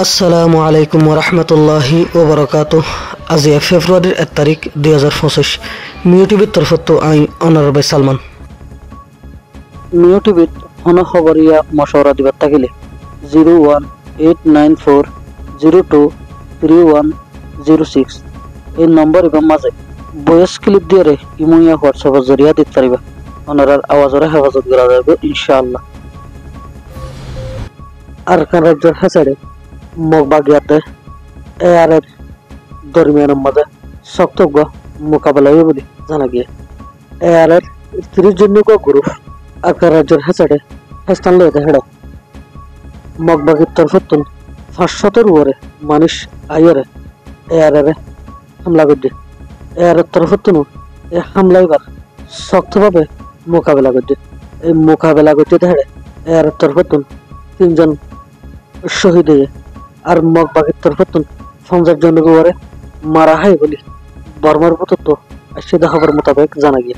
আসসালামু আলাইকুম ওরহমতুল্লাহি ওবরাকাতুহ। আজি ফেব্রুয়ারির 1 তারিখ 2025। মিউ টিভির তরফত আই অনারবাই সালমান। মিউ টিভিত হন খবরিয়া মশওরা দিবার থাকিলে 0189020230106 এই নম্বর এবং মাঝে ভয়েস ক্লিপ দিয়ে ইমুইয়া হোয়াটসঅ্যাপের জরিয়া দিতে পারিবা। ওনারার আওয়াজের হেফাজত করা যাবে ইনশাআল্লাহ। আরকান রাজ্যের হেসারে মগবাগিয়াতে এআরের দরমিয়ানের মাঝে শক্তজ্ঞ মোকাবেলা হবে বলে জানা গিয়ে এআরের 30 জনক গ্রুপ আরকান রাজ্যের হেসারে হেস্তান লইতে হেড়ে মগবাগির তরফতুন 500-এর উপরে মানুষ আইয়ারে এআরের হামলা করছে। এআরের তরফতুন এই হামলা এবার শক্তভাবে মোকাবেলা করছে। এই মোকাবেলা করতে হেড়ে এআরের তরফতুন 3 জন শহীদ হয়ে আর মগবাগের তরফতুন 50 জনের উপরে মারা হয় বলে বর্মার তথ্য সেদা খবর মোতাবেক জানা গিয়ে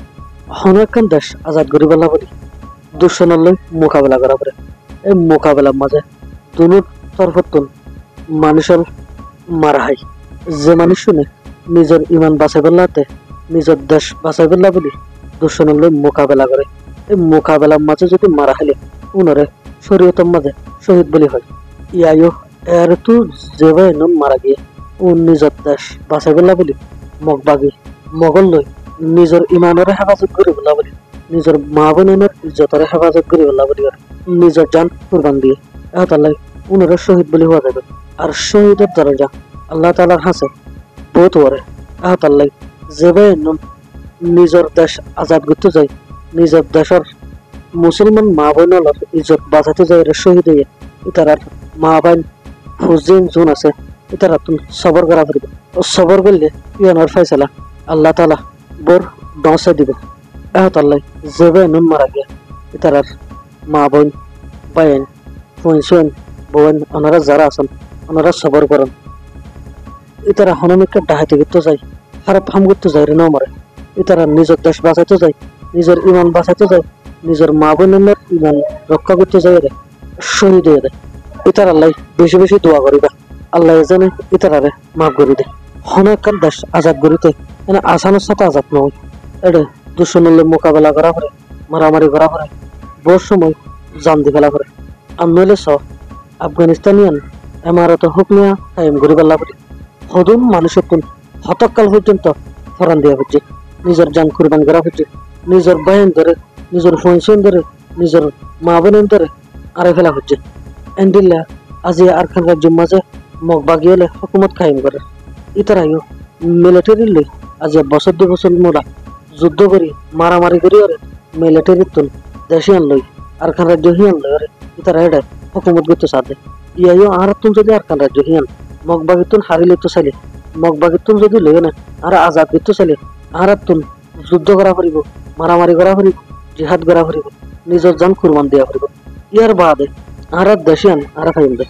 হনকান দেশ আজাদ করিবাল্লা বলে দুঃসনলৈ মোকাবেলা করা পড়ে। এই মোকাবেলার মাঝে দুনুর তরফতুন মানুষের মারা হয়। যে মানুষ শুনে নিজের ইমান বাঁচাই পেলাতে নিজের দেশ বাঁচাই পেলা বলে দুঃসনলৈ মোকাবেলা করে। এই মোকাবেলার মাঝে যদি মারা হলে উনরে শরীয়তের মাঝে শহীদ বলি হয়। ইয়াইও এর তো যেভাবে মারা গিয়ে ও নিজের দেশ বাঁচাই পেলা বলি মগবাগি মগল লই নিজের ইমানের হেফাজত করে বলা বলি নিজের মা বোনের ইজ্জতের হেফাজত করে বলা বলি নিজের জান কুরবান দিয়ে তাহলে উনারা শহীদ বলি হওয়া যাবে। আর শহীদের দরজা আল্লাহ তাআলার হাসে বহুত ওরে তাহলে যেভাবে নিজের দেশ আজাদ করতে যায় নিজের দেশের মুসলমান মা বোনের ইজ্জত বাঁচাতে যায় শহীদ হয়ে ইতারার মা বোন হুজেন জোন আছে ইতারা তুমি সবর করা পারবে। সবর করলে ইয়ানোর ফয়সালা আল্লাহ তাআলা বোর দশে দিব। তাহলে যেভাবে নুন মারা গিয়া ইতারার মা বোন বাইন ফুনসুন বোন ওনারা যারা আছেন ওনারা সবর করেন। ইতারা হনমিকে ডাহাতি করতে যায় খারাপ হাম করতে যায় রে নমরে ইতারা নিজের দেশ বাঁচাতে যায় নিজের ইমান বাঁচাতে যায় নিজের মা বোনের ইমান রক্ষা করতে যায় রে শহীদ হয়ে দেয়। ইতার আল্লাহ বেশি বেশি দোয়া করিবা আল্লাহ জানে ইতারারে মাফ করে দে। হনকান দেশ আজাদ করিতে এনে আসানোর সাথে আজাদ নয় এটা দুশ্মনের মোকাবেলা করা পরে মারামারি করা পরে বহু সময় জান দি ফেলা পরে আর নইলে আফগানিস্তানিয়ান এমারত হুকমিয়া কায়েম করি পেলা পরে হদুন মানুষের তুন হতকাল পর্যন্ত ফরান দেওয়া হচ্ছে নিজের জান কুরবান করা হচ্ছে নিজের বাহিন ধরে নিজের ফনসন ধরে নিজের মা বোনের ধরে আরে ফেলা হচ্ছে। এন্ডিল্লা আজি আরকান রাজ্যের মাঝে মগবাগিয়ালে হুকুমত কায়েম করে ইতারাইও মিলিটারি লই আজি বছর 2 বছর মোলা যুদ্ধ করি মারামারি করি ওরে মিলিটারি তুন দেশে আনলই আরকান রাজ্য হিয়ান লই ওরে ইতারা এটা হুকুমত করতে সাথে ইয়াইও আর তুন যদি আরকান রাজ্য হিয়ান মগবাগি তুন হারিলে তো চাইলে মগবাগি তুন যদি লই না আর আজাদ করতে চাইলে আর তুন যুদ্ধ করা পারিব মারামারি করা পারিব জিহাদ করা পারিব নিজের জান কুরবান দেওয়া পারিব। ইয়ার বাদে আর দেশিয়ান আর ফাইল দে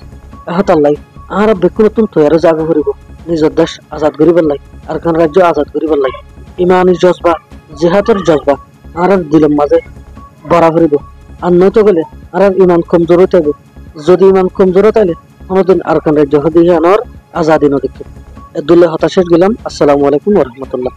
আল্লাহ আর বেকুন তুন তৈরি জায়গা করিব নিজের দেশ আজাদ করিবার লাই আরকান রাজ্য আজাদ করিবার লাই ইমানি জজবা জিহাদের জজবা আর দিলের মাঝে বড়া করিব। আর নয়তো গেলে আর ইমান কমজোর হইতে হবে। যদি ইমান কমজোর তাইলে কোনোদিন আরকান রাজ্য হদিয়ানোর আজাদি নদীকে দুলে হতাশেষ গেলাম। আসসালামু আলাইকুম ওয়া রাহমাতুল্লাহ।